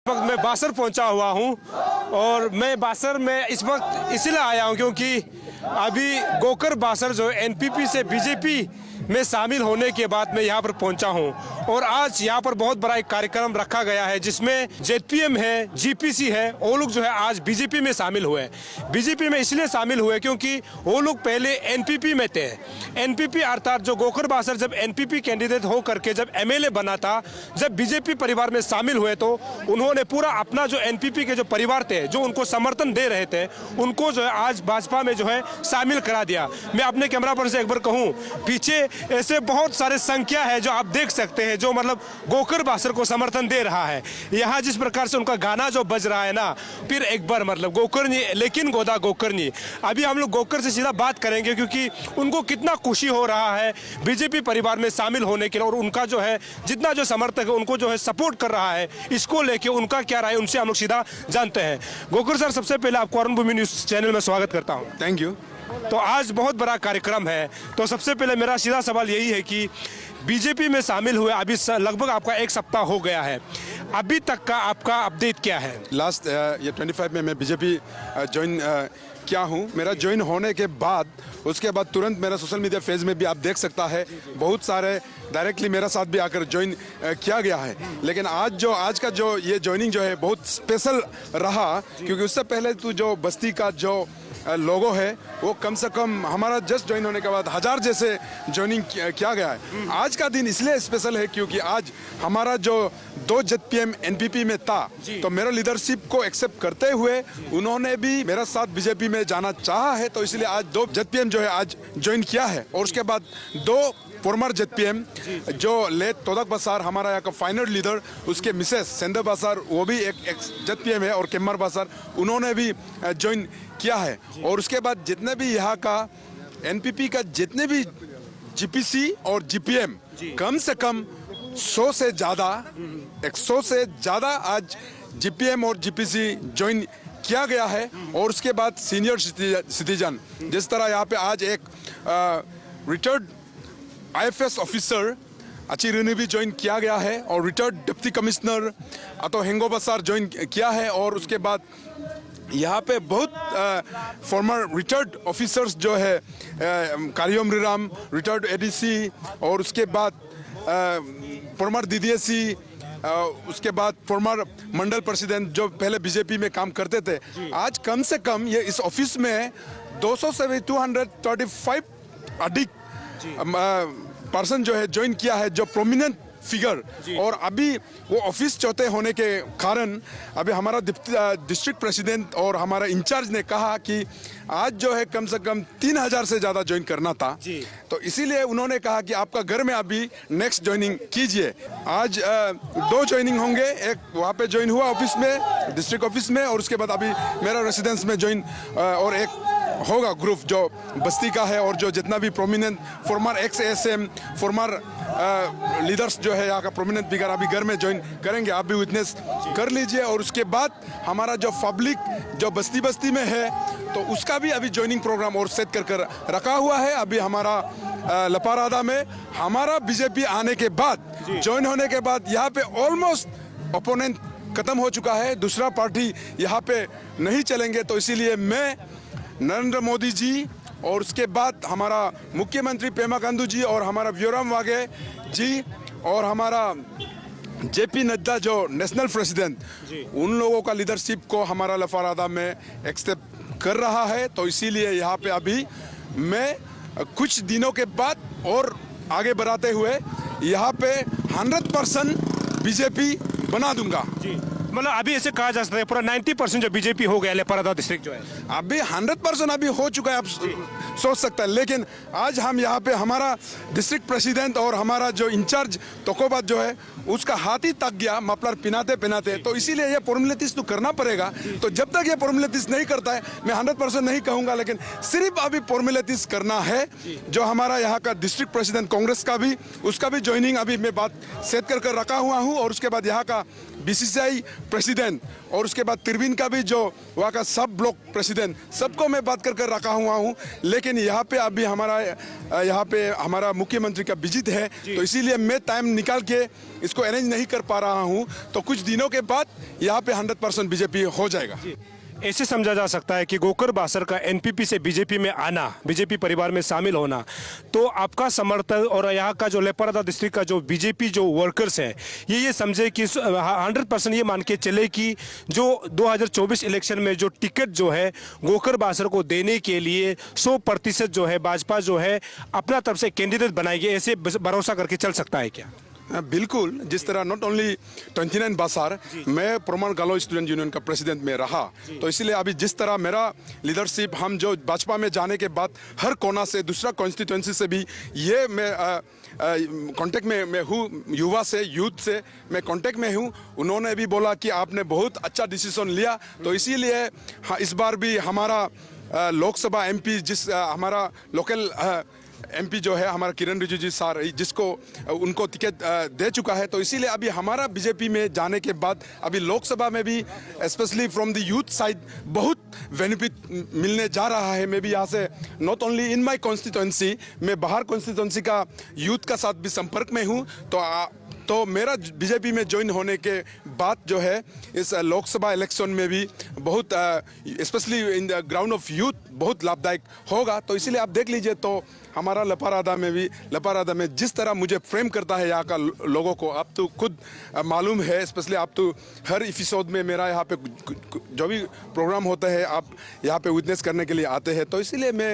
वक्त मैं बासर पहुंचा हुआ हूं और मैं बासर में इस वक्त इसलिए आया हूं क्योंकि अभी गोकर बासर जो एनपीपी से बीजेपी में शामिल होने के बाद मैं यहां पर पहुंचा हूं और आज यहां पर बहुत बड़ा एक कार्यक्रम रखा गया है जिसमें जेपीएम है, जीपीसी है, वो लोग जो है आज बीजेपी में शामिल हुए। बीजेपी में इसलिए शामिल हुए क्योंकि वो लोग पहले एनपीपी में थे। एनपीपी अर्थात जो गोकर बासर जब एनपीपी कैंडिडेट हो करके जब एमएलए बना था, जब बीजेपी परिवार में शामिल हुए तो उन्होंने पूरा अपना जो एनपीपी के जो परिवार थे जो उनको समर्थन दे रहे थे उनको जो है आज भाजपा में जो है शामिल करा दिया। मैं अपने कैमरा पर से एक बार कहूँ, पीछे ऐसे बहुत सारे संख्या है जो आप देख सकते हैं जो मतलब गोकर बासर को समर्थन दे रहा है। यहाँ जिस प्रकार से उनका गाना जो बज रहा है ना, फिर एक बार मतलब गोकरनी लेकिन गोदा गोकरनी। अभी हम लोग गोकर से सीधा बात करेंगे क्योंकि उनको कितना खुशी हो रहा है बीजेपी परिवार में शामिल होने के लिए और उनका जो है जितना जो समर्थक है उनको जो है सपोर्ट कर रहा है, इसको लेके उनका क्या राय उनसे हम लोग सीधा जानते हैं। गोकर सर, सबसे पहले आपको अरुण भूमि न्यूज चैनल में स्वागत करता हूँ। Thank you. तो आज बहुत बड़ा कार्यक्रम है, तो सबसे पहले मेरा सीधा सवाल यही है कि बीजेपी में शामिल हुए अभी लगभग आपका एक सप्ताह हो गया है, अभी तक का आपका अपडेट क्या है? लास्ट ये 25 में मैं बीजेपी ज्वाइन किया हूँ। मेरा ज्वाइन होने के बाद उसके बाद तुरंत मेरा सोशल मीडिया पेज में भी आप देख सकता है बहुत सारे डायरेक्टली मेरा साथ भी आकर ज्वाइन किया गया है। लेकिन आज का जो ये ज्वाइनिंग जो है बहुत स्पेशल रहा क्योंकि उससे पहले तो जो बस्ती का जो लोगो है वो कम से कम हमारा जस्ट ज्वाइन होने के बाद 1000 जैसे ज्वाइनिंग किया गया है। आज का दिन इसलिए स्पेशल है क्योंकि आज हमारा जो 2 जेपीएम एनपीपी में था तो मेरा लीडरशिप को एक्सेप्ट करते हुए उन्होंने भी मेरा साथ बीजेपी में जाना चाहा है, तो इसलिए आज 2 जेपीएम जो है आज ज्वाइन किया है। और उसके बाद 2 फॉर्मर जेपीएम जो लेट तोदक बसार हमारा यहाँ का फाइनल लीडर, उसके मिसेस सेंदर बसार वो भी एक जेपीएम है और केम्मर बसार उन्होंने भी ज्वाइन किया है। और उसके बाद जितने भी यहाँ का एनपीपी का जितने भी जीपीसी और जीपीएम कम से कम 100 से ज़्यादा आज जीपीएम और जीपीसी ज्वाइन किया गया है। और उसके बाद सीनियर सिटीजन जिस तरह यहाँ पे आज एक रिटायर्ड आईएफएस ऑफिसर अचिरुनी भी ज्वाइन किया गया है और रिटायर्ड डिप्टी कमिश्नर अतो हेंगो बसार ज्वाइन किया है। और उसके बाद यहाँ पे बहुत फॉर्मर रिटायर्ड ऑफिसर्स जो है कारियम रिराम रिटायर्ड एडीसी और उसके बाद फॉर्मर डीडीएसी उसके बाद फॉर्मर मंडल प्रेसिडेंट जो पहले बीजेपी में काम करते थे, आज कम से कम ये इस ऑफिस में 200 से 235 अधिक पर्सन जो है ज्वाइन किया है, जो प्रोमिनेंट फिगर। और अभी वो ऑफिस चौथे होने के कारण अभी हमारा डिस्ट्रिक्ट प्रेसिडेंट और हमारा इंचार्ज ने कहा कि आज जो है कम से कम 3000 से ज़्यादा ज्वाइन करना था, तो इसीलिए उन्होंने कहा कि आपका घर में अभी नेक्स्ट ज्वाइनिंग कीजिए। आज 2 ज्वाइनिंग होंगे, एक वहाँ पे ज्वाइन हुआ ऑफिस में डिस्ट्रिक्ट ऑफिस में और उसके बाद अभी मेरा रेसिडेंस में ज्वाइन और एक होगा ग्रुप जो बस्ती का है और जो जितना भी prominent former ex SM former leaders जो है यहाँ का प्रोमिनेंट फिगर अभी घर में ज्वाइन करेंगे, आप भी विटनेस कर लीजिए। और उसके बाद हमारा जो पब्लिक जो बस्ती में है तो उसका भी अभी ज्वाइनिंग प्रोग्राम और सेट कर रखा हुआ है। अभी हमारा लपारादा में हमारा बीजेपी आने के बाद ज्वाइन होने के बाद यहाँ पे ऑलमोस्ट ओपोनेंट खत्म हो चुका है, दूसरा पार्टी यहाँ पे नहीं चलेंगे। तो इसीलिए मैं नरेंद्र मोदी जी और उसके बाद हमारा मुख्यमंत्री पेमा खांडू जी और हमारा व्योराम वाघे जी और हमारा जेपी नड्डा जो नेशनल प्रेसिडेंट, उन लोगों का लीडरशिप को हमारा लफारादा में एक्सेप्ट कर रहा है। तो इसीलिए यहाँ पे अभी मैं कुछ दिनों के बाद और आगे बढ़ाते हुए यहाँ पे 100% बीजेपी बना दूंगा। मतलब अभी ऐसे कहा जा सकता है पूरा 90% जो बीजेपी हो गया लेपारादा डिस्ट्रिक्ट जो है अभी 100% अभी हो चुका है, आप सोच सकते हैं। लेकिन आज हम यहाँ पे हमारा डिस्ट्रिक्ट प्रेसिडेंट और हमारा जो इंचार्ज तोकोबाद जो है उसका हाथ ही तक गया मफलर पिनाते, तो इसीलिए ये फॉर्मेलिटीज तो करना पड़ेगा। तो जब तक ये फॉर्मेलिटीज नहीं करता है मैं 100% नहीं कहूँगा, लेकिन सिर्फ अभी फॉर्मेलिटीज करना है। जो हमारा यहाँ का डिस्ट्रिक्ट प्रेसिडेंट कांग्रेस का भी उसका भी ज्वाइनिंग अभी मैं बात सेट कर रखा हुआ हूँ और उसके बाद यहाँ का बीसीसीआई प्रेसिडेंट और उसके बाद तिरबिन का भी जो वहाँ का सब ब्लॉक प्रेसिडेंट, सबको मैं बात कर रखा हुआ हूँ। लेकिन यहाँ पे अभी हमारा मुख्यमंत्री का विजिट है, तो इसीलिए मैं टाइम निकाल के इसको अरेंज नहीं कर पा रहा हूँ। तो कुछ दिनों के बाद यहाँ पे 100% बीजेपी हो जाएगा। ऐसे समझा जा सकता है कि गोकर बासर का एनपीपी से बीजेपी में आना, बीजेपी परिवार में शामिल होना, तो आपका समर्थन और यहाँ का जो लेपारादा डिस्ट्रिक्ट का जो बीजेपी जो वर्कर्स है, ये समझे कि 100% ये मान के चले कि जो 2024 इलेक्शन में जो टिकट जो है गोकर बासर को देने के लिए 100% जो है भाजपा जो है अपना तरफ से कैंडिडेट बनाएगी, ऐसे भरोसा करके चल सकता है क्या? बिल्कुल। जिस तरह नॉट ओनली 29 बासार, मैं परमान गालो स्टूडेंट यूनियन का प्रेसिडेंट में रहा, तो इसलिए अभी जिस तरह मेरा लीडरशिप, हम जो भाजपा में जाने के बाद हर कोना से, दूसरा कॉन्स्टिट्यूंसी से भी ये मैं कांटेक्ट में हूँ, युवा से, यूथ से मैं कांटेक्ट में हूँ। उन्होंने भी बोला कि आपने बहुत अच्छा डिसीजन लिया, तो इसीलिए इस बार भी हमारा लोकसभा एमपी, जिस हमारा लोकल एमपी जो है हमारा किरण रिजिजू सर, जिसको उनको टिकट दे चुका है, तो इसीलिए अभी हमारा बीजेपी में जाने के बाद अभी लोकसभा में भी specially from the youth side बहुत बेनिफिट मिलने जा रहा है। मैं भी यहाँ से not only in my constituency, मैं बाहर कॉन्स्टिट्यूंसी का यूथ का साथ भी संपर्क में हूँ। तो मेरा बीजेपी में ज्वाइन होने के बाद जो है इस लोकसभा इलेक्शन में भी बहुत specially in the ground of youth बहुत लाभदायक होगा। तो इसीलिए आप देख लीजिए, तो हमारा लपारादा में जिस तरह मुझे फ्रेम करता है यहाँ का लोगों को, आप तो खुद मालूम है, स्पेशली आप तो हर एपिसोड में मेरा यहाँ पे जो भी प्रोग्राम होता है आप यहाँ पे विटनेस करने के लिए आते हैं। तो इसीलिए मैं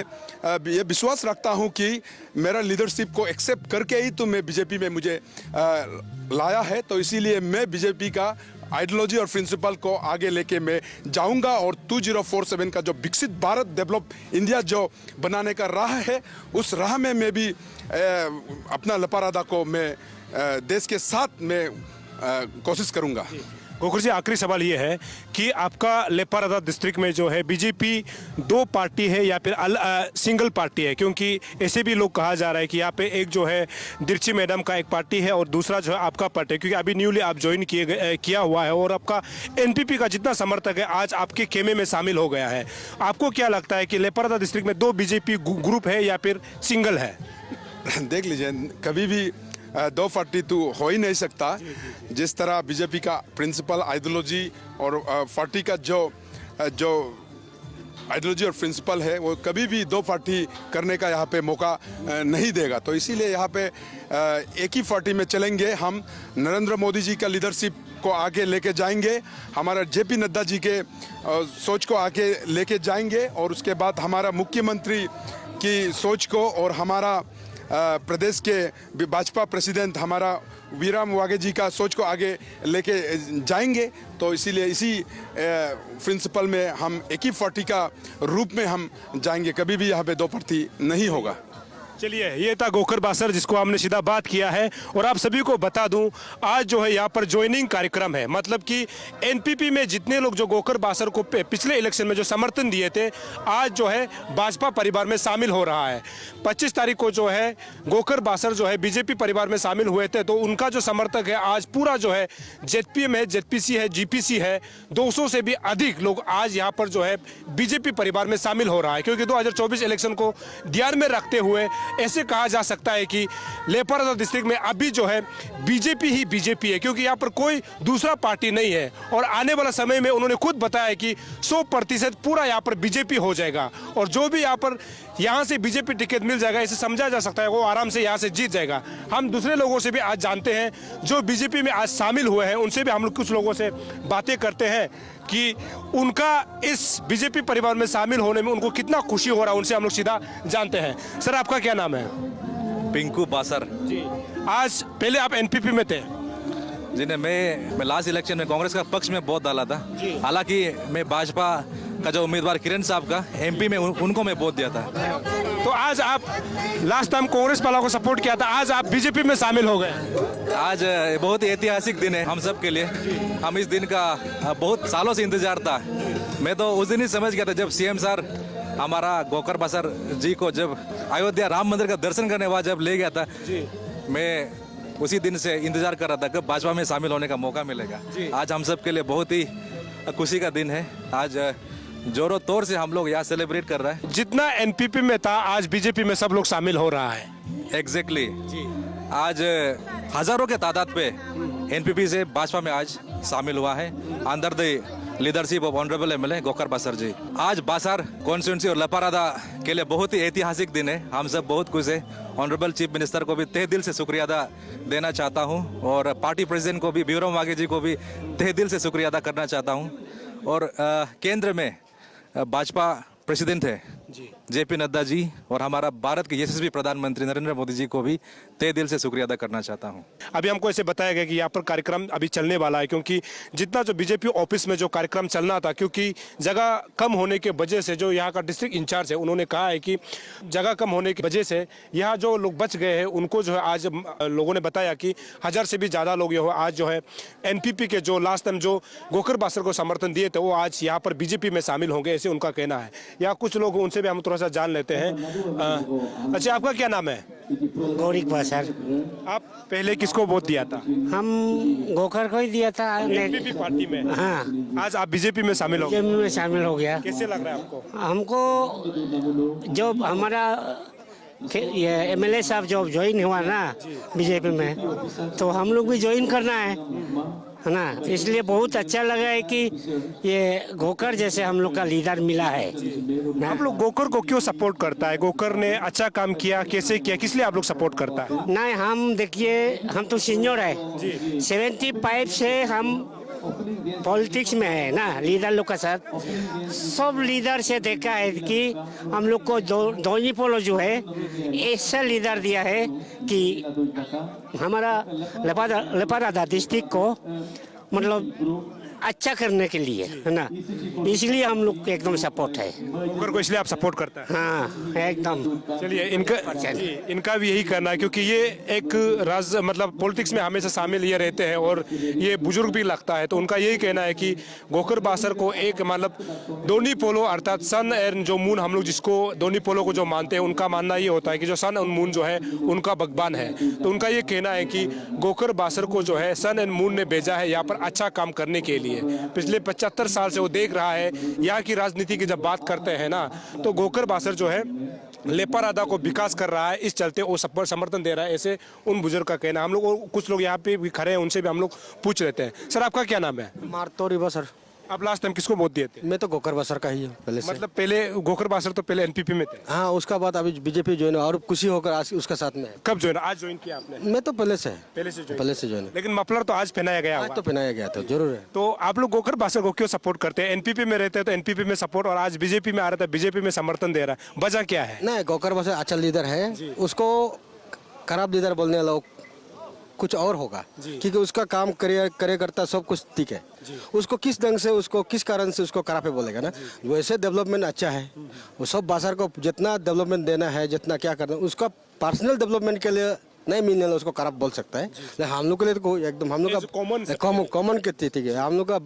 ये विश्वास रखता हूँ कि मेरा लीडरशिप को एक्सेप्ट करके ही तो मैं बीजेपी में मुझे लाया है। तो इसीलिए मैं बीजेपी का आइडियोलॉजी और प्रिंसिपल को आगे लेके मैं जाऊंगा और 2047 का जो विकसित भारत, डेवलप इंडिया जो बनाने का राह है, उस राह में मैं भी अपना लपारादा को मैं देश के साथ में कोशिश करूंगा। गोकर जी, आखिरी सवाल ये है कि आपका लेपारादा डिस्ट्रिक्ट में जो है बीजेपी दो पार्टी है या फिर सिंगल पार्टी है? क्योंकि ऐसे भी लोग कहा जा रहा है कि यहाँ पे एक जो है दिरची मैडम का एक पार्टी है और दूसरा जो है आपका पार्टी है, क्योंकि अभी न्यूली आप ज्वाइन किया हुआ है और आपका एनपीपी का जितना समर्थक है आज आपके खेमे में शामिल हो गया है। आपको क्या लगता है कि लेपारादा डिस्ट्रिक्ट में दो बीजेपी ग्रुप है या फिर सिंगल है? देख लीजिए, कभी भी दो पार्टी तो हो ही नहीं सकता। जिस तरह बीजेपी का प्रिंसिपल, आइडियोलॉजी और पार्टी का जो आइडियोलॉजी और प्रिंसिपल है, वो कभी भी दो पार्टी करने का यहाँ पे मौका नहीं देगा। तो इसीलिए यहाँ पे एक ही पार्टी में चलेंगे। हम नरेंद्र मोदी जी का लीडरशिप को आगे लेके जाएंगे, हमारा जेपी नड्डा जी के सोच को आगे लेके जाएंगे और उसके बाद हमारा मुख्यमंत्री की सोच को और हमारा प्रदेश के भाजपा प्रेसिडेंट हमारा वीराम वागे जी का सोच को आगे लेके जाएंगे। तो इसीलिए इसी प्रिंसिपल में हम एक ही पार्टी का रूप में हम जाएंगे, कभी भी यहाँ पे दो पार्टी नहीं होगा। चलिए, ये था गोकर बासर जिसको हमने सीधा बात किया है। और आप सभी को बता दूं, आज जो है यहाँ पर ज्वाइनिंग कार्यक्रम है, मतलब कि एनपीपी में जितने लोग जो गोकर बासर को पिछले इलेक्शन में जो समर्थन दिए थे, आज जो है भाजपा परिवार में शामिल हो रहा है। 25 तारीख को जो है गोकर बासर जो है बीजेपी परिवार में शामिल हुए थे, तो उनका जो समर्थक है आज पूरा जो है जेडपीएम है, जेडपीसी है, जीपीसी है, 200 से भी अधिक लोग आज यहाँ पर जो है बीजेपी परिवार में शामिल हो रहा है। क्योंकि 2024 इलेक्शन को ध्यान में रखते हुए ऐसे कहा जा सकता है कि लेपारादा डिस्ट्रिक्ट में अभी जो है बीजेपी ही बीजेपी है, क्योंकि यहाँ पर कोई दूसरा पार्टी नहीं है। और आने वाला समय में उन्होंने खुद बताया कि 100% पूरा यहाँ पर बीजेपी हो जाएगा और जो भी यहाँ से बीजेपी टिकट मिल जाएगा, इसे समझा जा सकता है वो आराम से यहाँ से जीत जाएगा। हम दूसरे लोगों से भी आज जानते हैं जो बीजेपी में आज शामिल हुए हैं, उनसे भी हम लोग कुछ लोगों से बातें करते हैं कि उनका इस बीजेपी परिवार में शामिल होने में उनको कितना खुशी हो रहा है, उनसे हम लोग सीधा जानते हैं। सर, आपका क्या नाम है? पिंकू बासर जी। आज पहले आप एनपीपी में थे? जी ने मैं लास्ट इलेक्शन में कांग्रेस का पक्ष में वोट डाला था। हालांकि मैं भाजपा का जो उम्मीदवार किरण साहब का एमपी में उनको मैं वोट दिया था। तो आज आप लास्ट टाइम कांग्रेस वाला को सपोर्ट किया था, आज आप बीजेपी में शामिल हो गए। आज बहुत ही ऐतिहासिक दिन है हम सब के लिए। हम इस दिन का बहुत सालों से इंतजार था। मैं तो उस दिन ही समझ गया था जब सीएम सर हमारा गोकर बासर जी को जब अयोध्या राम मंदिर का दर्शन करने वहाँ जब ले गया था। मैं उसी दिन से इंतजार कर रहा था कि भाजपा में शामिल होने का मौका मिलेगा। आज हम सब के लिए बहुत ही खुशी का दिन है। आज जोरों तौर से हम लोग यहाँ सेलिब्रेट कर रहे हैं। जितना एनपीपी में था आज बीजेपी में सब लोग शामिल हो रहा है। एग्जैक्टली आज हजारों के तादाद पे एनपीपी से भाजपा में आज शामिल हुआ है under the leadership of honourable MLA Gokar Basar ji. आज बासर कॉन्स्टिट्यूंसी और लपारादा के लिए बहुत ही ऐतिहासिक दिन है। हम सब बहुत खुश है। ऑनरेबल चीफ मिनिस्टर को भी तहे दिल से शुक्रिया अदा देना चाहता हूँ और पार्टी प्रेसिडेंट को भी भीमराव मांगे जी को भी तहे दिल से शुक्रिया अदा करना चाहता हूँ। और केंद्र में भाजपा प्रेसिडेंट है जेपी नड्डा जी और हमारा भारत के यशस्वी प्रधानमंत्री नरेंद्र मोदी जी को भी तहे दिल से शुक्रिया अदा करना चाहता हूं। अभी हमको ऐसे बताया गया कि यहाँ पर कार्यक्रम अभी चलने वाला है, क्योंकि जितना जो बीजेपी ऑफिस में जो कार्यक्रम चलना था, क्योंकि जगह कम होने के वजह से जो यहाँ का डिस्ट्रिक्ट इंचार्ज है उन्होंने कहा है कि जगह कम होने की वजह से यहाँ जो लोग बच गए हैं उनको जो है आज लोगों ने बताया कि 1000 से भी ज़्यादा लोग आज जो है एनपीपी के जो लास्ट टाइम जो गोकर बासर को समर्थन दिए थे वो आज यहाँ पर बीजेपी में शामिल होंगे, ऐसे उनका कहना है। यहाँ कुछ लोग उनसे भी हम थोड़ा सा जान लेते हैं। अच्छा, आपका क्या नाम है? गौरिक बासर। आप पहले किसको वोट दिया था? हम गोकर को ही दिया था। एनपीपी पार्टी में। हाँ, आज आप बीजेपी में शामिल हो गए। बीजेपी में शामिल हो गया। कैसे लग रहा है आपको? हमको जो हमारा ये एमएलए साहब जो ज्वाइन हुआ ना बीजेपी में, तो हम लोग भी ज्वाइन करना है ना, इसलिए बहुत अच्छा लगा है कि ये गोकर जैसे हम लोग का लीडर मिला है। आप लोग गोकर को क्यों सपोर्ट करता है? गोकर ने अच्छा काम किया, कैसे किया, किस लिए आप लोग सपोर्ट करता है? नहीं, हम देखिए हम तो सीनियर है, 75 से हम पॉलिटिक्स में है ना, लीडर लोग का साथ सब लीडर से देखा है कि हम लोग को धोनी पोलो जो है ऐसा लीडर दिया है कि हमारा लेपारादा डिस्ट्रिक्ट को मतलब अच्छा करने के लिए है ना, इसलिए हम लोग एकदम सपोर्ट है। गोकर को इसलिए आप सपोर्ट करता है? हाँ, एकदम। चलिए, इनका भी यही करना है, क्योंकि ये एक मतलब पॉलिटिक्स में हमेशा शामिल ये रहते हैं और ये बुजुर्ग भी लगता है, तो उनका यही कहना है कि गोकर बासर को एक मतलब धोनी पोलो अर्थात सन एंड जो मून, हम लोग जिसको धोनी पोलो को जो मानते हैं उनका मानना ये होता है कि जो सन एंड मून जो है उनका भगवान है। तो उनका ये कहना है कि गोकर बासर को जो है सन एंड मून ने भेजा है यहाँ पर अच्छा काम करने के लिए। पिछले 75 साल से वो देख रहा है यहाँ की राजनीति की जब बात करते हैं ना, तो गोकर बासर जो है लेपारादा को विकास कर रहा है, इस चलते वो समर्थन दे रहा है, ऐसे उन बुजुर्ग का कहना। हम लोग कुछ लोग यहाँ पे भी खड़े हैं, उनसे भी हम लोग पूछ लेते हैं। सर, आपका क्या नाम है? मारतोरी बासर। आप लास्ट टाइम किसको वोट दिए थे? मैं तो गोकर बासर का ही हूँ पहले से। मतलब पहले गोकर बासर तो पहले एनपीपी में थे? हाँ, उसका बाद अभी बीजेपी ज्वाइन हुआ और खुशी होकर आज उसका साथ में है। कब ज्वाइन? आज ज्वाइन किया आपने? मैं तो पहले से पहले से ज्वाइन। लेकिन मफलर तो आज पहनाया गया आज होगा। तो पहनाया गया था, जरूर है। तो आप लोग गोकर बासर को क्यों सपोर्ट करते हैं? एनपीपी में रहते हैं तो एनपीपी में सपोर्ट, और आज बीजेपी में आ रहा था बीजेपी में समर्थन दे रहा है, वजह क्या है? नहीं, गोकर बासर अच्छा लीडर है, उसको खराब लीडर बोलने वाला कुछ और होगा, क्योंकि उसका काम करे करता सब कुछ ठीक है। उसको किस ढंग से, उसको किस कारण से उसको खराब बोलेगा ना, वैसे डेवलपमेंट अच्छा है। वो सब बासर को जितना डेवलपमेंट देना है, जितना क्या करना, उसका पर्सनल डेवलपमेंट के लिए नहीं मिलने वाला उसको खराब बोल सकता है। लेकिन हम लोग के लिए तो एकदम हम लोग का कॉमन के ठीक है। हम लोग का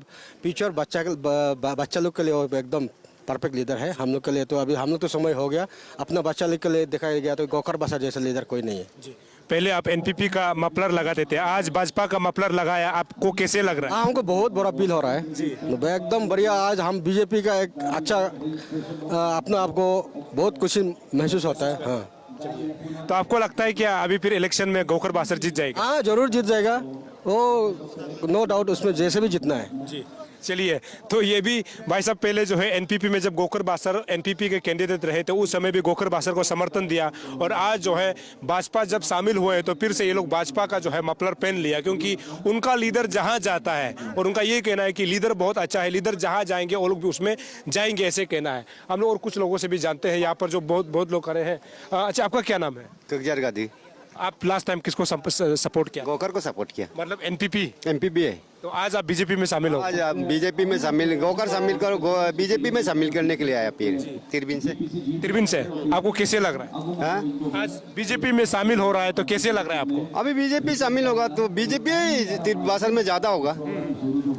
फ्यूचर बच्चा लोग के लिए एकदम परफेक्ट लीडर है। हम लोग के लिए तो अभी हम लोग तो समय हो गया, अपना बच्चा लोग के लिए दिखाया गया, तो गोकर बासर जैसा लीडर कोई नहीं है। पहले आप एनपीपी का मफलर लगाते थे, आज भाजपा का मफलर लगाया, आपको कैसे लग रहा है? हमको बहुत बड़ा फील हो रहा है जी, एकदम बढ़िया। आज हम बीजेपी का एक अच्छा अपना आपको बहुत खुशी महसूस होता है। हाँ, तो आपको लगता है क्या अभी फिर इलेक्शन में गोकर बासर जीत जाएगा? हाँ, जरूर जीत जाएगा वो, नो डाउट, उसमें जैसे भी जीतना है जी। चलिए, तो ये भी भाई साहब पहले जो है एनपीपी में जब गोकर बासर एनपीपी के कैंडिडेट रहे थे उस समय भी गोकर बासर को समर्थन दिया, और आज जो है भाजपा जब शामिल हुए तो फिर से ये लोग भाजपा का जो है मफलर पहन लिया, क्योंकि उनका लीडर जहां जाता है, और उनका ये कहना है कि लीडर बहुत अच्छा है, लीडर जहां जाएंगे वो लोग भी उसमें जाएंगे, ऐसे कहना है। हम लोग और कुछ लोगों से भी जानते हैं यहाँ पर जो बहुत लोग खड़े हैं। अच्छा, आपका क्या नाम है? कगजार गादी। आप लास्ट टाइम किसको सपोर्ट किया? गोकर को सपोर्ट किया। मतलब एनपीपी? एमपीपी है। तो आज आप बीजेपी में शामिल हो? आज बीजेपी में शामिल, गोकर शामिल कर बीजेपी में शामिल करने के लिए आया फिर तिरबिन से। आपको कैसे लग रहा है? हाँ? आज बीजेपी में शामिल हो रहा है तो कैसे लग रहा है आपको? अभी बीजेपी शामिल होगा तो बीजेपी बासर में ज्यादा होगा।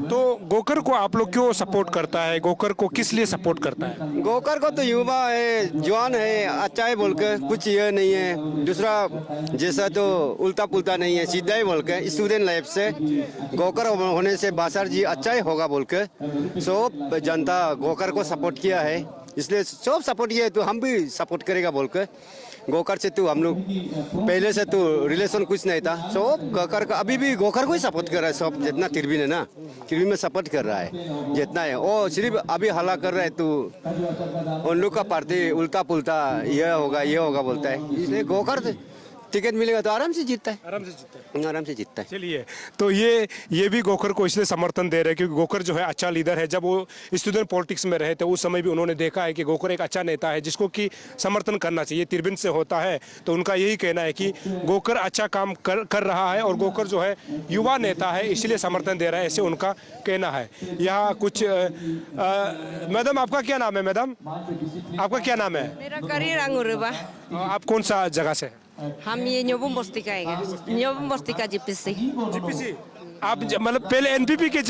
तो गोकर को आप लोग क्यों सपोर्ट करता है, गोकर को किस लिए सपोर्ट करता है? गोकर को तो युवा है, जवान है, अच्छा है बोल के, कुछ ये नहीं है दूसरा जैसा तो उल्टा पुल्टा नहीं है, सीधा ही बोल के स्टूडेंट लाइफ से गोकर होने से बासर जी अच्छा ही होगा बोल के सब जनता गोकर को सपोर्ट किया है, इसलिए सब सपोर्ट किया है तो हम भी सपोर्ट करेगा बोल के। गोकर से तो हम लोग पहले से तो रिलेशन कुछ नहीं था, सब गोकर का अभी भी गोकर को ही सपोर्ट कर रहा है सब, जितना तिरबिन है ना तिरबिन में सपोर्ट कर रहा है जितना है, वो सिर्फ अभी हल्ला कर रहा है तो उन लोग का पार्टी उल्टा पुल्टा ये होगा बोलता है, इसलिए गोकर टिकट मिलेगा तो आराम से जीतता है, आराम से जीतता है। चलिए, तो ये भी गोकर को इसलिए समर्थन दे रहे हैं क्योंकि गोकर जो है अच्छा लीडर है। जब वो स्टूडेंट पॉलिटिक्स में रहे थे उस समय भी उन्होंने देखा है कि गोकर एक अच्छा नेता है जिसको कि समर्थन करना चाहिए। तिरबिन से होता है तो उनका यही कहना है कि गोकर अच्छा काम कर रहा है और गोकर जो है युवा नेता है इसलिए समर्थन दे रहा है, ऐसे उनका कहना है। यहाँ कुछ मैडम, आपका क्या नाम है? मैडम, आपका क्या नाम है? मेरा करियर अंगुरुबा। आप कौन सा जगह से? हम ये न्योबुम बस्ती का है, न्योबुम बस्ती का जीपीसी। आप मतलब पहले एनपीपी के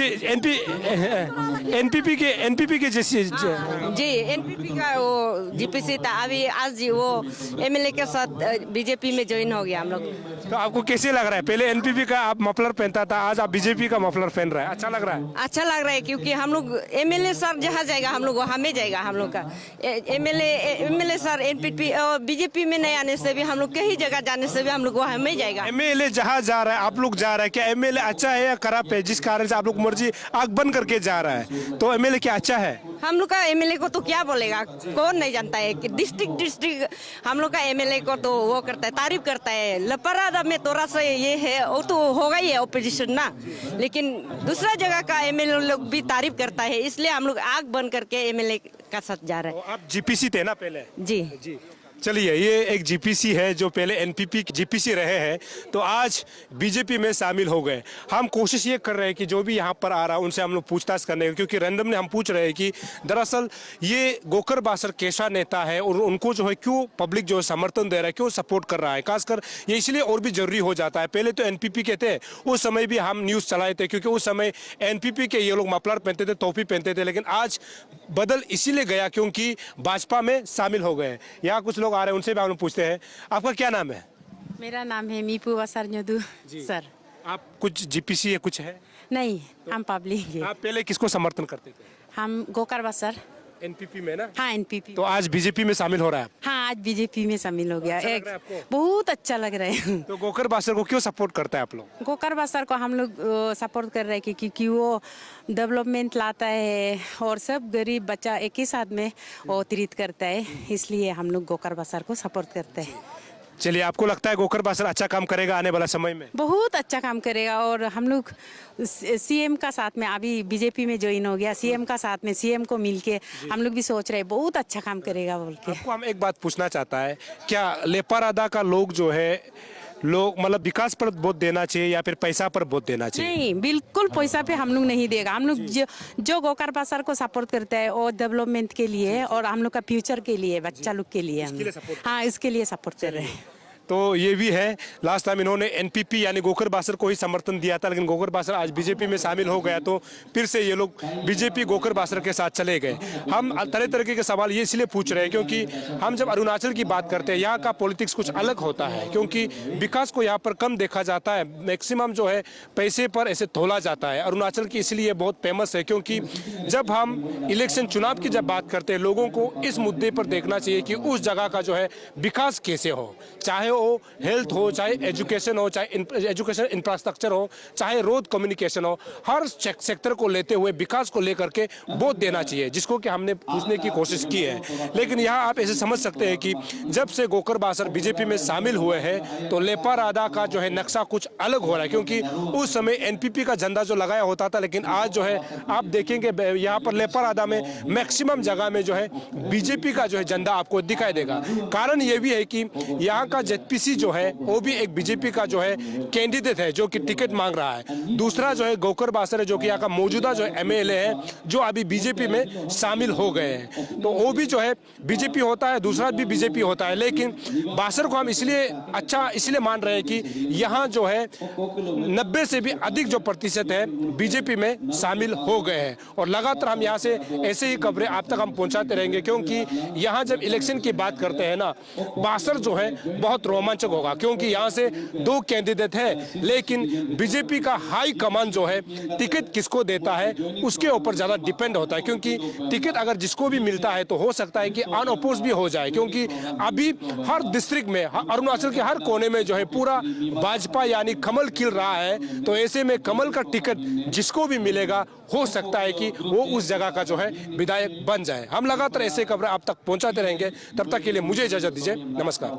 जैसे जी एनपीपी का वो जीपीसी था, अभी आज वो एमएलए के साथ बीजेपी में ज्वाइन हो गया हम लोग। तो आपको कैसे लग रहा है? पहले एनपीपी का आप मफलर पहनता था, आज आप बीजेपी का मफलर पहन रहा है, अच्छा लग रहा है? अच्छा लग रहा है क्योंकि हम लोग एमएलए सर जहाँ जाएगा हम लोग वहाँ में जाएगा। हम लोग का एमएलए सर एनपीपी और बीजेपी में नहीं आने से भी हम लोग कहीं जगह जाने से भी हम लोग वहाँ में जाएगा। एमएलए जहाँ जा रहा है आप लोग जा रहे हैं, क्या एमएलए अच्छा है या खराब है जिस कारण से आप लोग मर्जी आग बंद करके जा रहा है? तो एमएलए क्या अच्छा है? हम लोग का एमएलए को तो क्या बोलेगा, कौन नहीं जानता है कि डिस्ट्रिक्ट हम लोग का एमएलए को तो वो करता है, तारीफ करता है। लपरादा में थोड़ा सा ये है वो तो होगा ही है ओपोजिशन ना, लेकिन दूसरा जगह का एमएलए लोग भी तारीफ करता है, इसलिए हम लोग आग बंद करके एमएलए का साथ जा रहे हैं। आप जीपीसी थे ना पहले? जी। चलिए, ये एक जीपीसी है जो पहले एनपीपी जीपीसी रहे हैं तो आज बीजेपी में शामिल हो गए। हम कोशिश ये कर रहे हैं कि जो भी यहाँ पर आ रहा है उनसे हम लोग पूछताछ करने, क्योंकि रैंडमली हम पूछ रहे हैं कि दरअसल ये गोकर बासर कैसा नेता है और उनको जो है क्यों पब्लिक जो है समर्थन दे रहा है, क्यों सपोर्ट कर रहा है। खासकर ये इसलिए और भी जरूरी हो जाता है। पहले तो एनपीपी के थे, उस समय भी हम न्यूज़ चलाए थे क्योंकि उस समय एनपीपी के ये लोग मफलर पहनते थे, टोपी पहनते थे, लेकिन आज बदल इसीलिए गया क्योंकि भाजपा में शामिल हो गए। यहाँ कुछ लोग आ रहे हैं, उनसे भी हम पूछते हैं, आपका क्या नाम है? मेरा नाम है मीपू वसर न्योदू सर। आप कुछ जीपीसी है कुछ है? नहीं, हम पब्लिक। आप पहले किसको समर्थन करते थे? हम गोकर बसर। एनपीपी में ना? हाँ, एनपीपी। तो आज बीजेपी में शामिल हो रहा है? हाँ, आज बीजेपी में शामिल हो गया। अच्छा लग रहा है आपको? बहुत अच्छा लग रहा है। तो गोकर बासर को क्यों सपोर्ट करता है आप लोग? गोकर बसर को हम लोग सपोर्ट कर रहे हैं क्योंकि वो डेवलपमेंट लाता है और सब गरीब बच्चा एक ही साथ में वो ट्रीट करता है, इसलिए हम लोग गोकर बसर को सपोर्ट करते हैं। चलिए, आपको लगता है गोकर बासर अच्छा काम करेगा आने वाला समय में? बहुत अच्छा काम करेगा और हम लोग सीएम का साथ में अभी बीजेपी में ज्वाइन हो गया, सीएम का साथ में सीएम को मिलके हम लोग भी सोच रहे हैं बहुत अच्छा काम करेगा बोल के। आपको हम एक बात पूछना चाहता है, क्या लेपारादा का लोग जो है लोग मतलब विकास पर वोट देना चाहिए या फिर पैसा पर वोट देना चाहिए? नहीं, बिल्कुल पैसा पे हम लोग नहीं देगा। हम लोग जो गोकर बासर को सपोर्ट करता है वो डेवलपमेंट के लिए और हम लोग का फ्यूचर के लिए, बच्चा लोग के लिए हाँ, इसके लिए सपोर्ट कर रहे हैं। तो ये भी है, लास्ट टाइम इन्होंने एनपीपी यानी गोकर बासर को ही समर्थन दिया था, लेकिन गोकर बासर आज बीजेपी में शामिल हो गया तो फिर से ये लोग बीजेपी गोकर बासर के साथ चले गए। हम तरह तरह के सवाल ये इसलिए पूछ रहे हैं क्योंकि हम जब अरुणाचल की बात करते हैं यहाँ का पॉलिटिक्स कुछ अलग होता है, क्योंकि विकास को यहाँ पर कम देखा जाता है, मैक्सिमम जो है पैसे पर ऐसे तोला जाता है। अरुणाचल की इसलिए बहुत फेमस है क्योंकि जब हम इलेक्शन चुनाव की जब बात करते हैं लोगों को इस मुद्दे पर देखना चाहिए कि उस जगह का जो है विकास कैसे हो, चाहे हो हेल्थ हो, चाहे एजुकेशन हो, चाहे एजुकेशन इंफ्रास्ट्रक्चर हो, चाहे रोड कम्युनिकेशन हो, हर सेक्टर को लेते हुए विकास को लेकर के वोट देना चाहिए, जिसको कि हमने पूछने की कोशिश की है। लेकिन यहाँ आप ऐसे समझ सकते हैं कि जब से गोकर बासर बीजेपी में शामिल हुए हैं तो लेपारादा का जो है नक्शा कुछ अलग हो रहा है, क्योंकि उस समय एनपीपी का झंडा जो लगाया होता था, लेकिन आज जो है आप देखेंगे यहाँ पर लेपारादा में मैक्सिमम जगह में जो है बीजेपी का जो है झंडा आपको दिखाई देगा। कारण ये भी है कि यहाँ का एनपीसी जो है वो भी एक बीजेपी का जो है कैंडिडेट है जो कि टिकट मांग रहा है। दूसरा जो है गोकर बासर है जो कि यहाँ का मौजूदा जो एमएलए है जो अभी बीजेपी में शामिल हो गए हैं, तो वो भी जो है बीजेपी होता है, दूसरा भी बीजेपी होता है। लेकिन बासर को हम इसलिए मान रहे हैं कि यहाँ जो है 90 से भी अधिक जो प्रतिशत है बीजेपी में शामिल हो गए हैं। और लगातार हम यहाँ से ऐसे ही खबरें आप तक हम पहुँचाते रहेंगे, क्योंकि यहाँ जब इलेक्शन की बात करते हैं ना, बासर जो है बहुत रोमांचक होगा, क्योंकि यहाँ से 2 कैंडिडेट है, लेकिन बीजेपी का हाई कमान जो है टिकट किसको देता है उसके ऊपर ज्यादा डिपेंड होता है। क्योंकि टिकट अगर जिसको भी मिलता है तो हो सकता है कि अनअपोज भी हो जाए, क्योंकि अभी हर डिस्ट्रिक्ट में, अरुणाचल के हर कोने में जो है पूरा भाजपा यानी कमल खिल रहा है। तो ऐसे में कमल का टिकट जिसको भी मिलेगा हो सकता है कि वो उस जगह का जो है विधायक बन जाए। हम लगातार ऐसे खबरें आप तक पहुंचाते रहेंगे, तब तक के लिए मुझे इजाजत दीजिए, नमस्कार।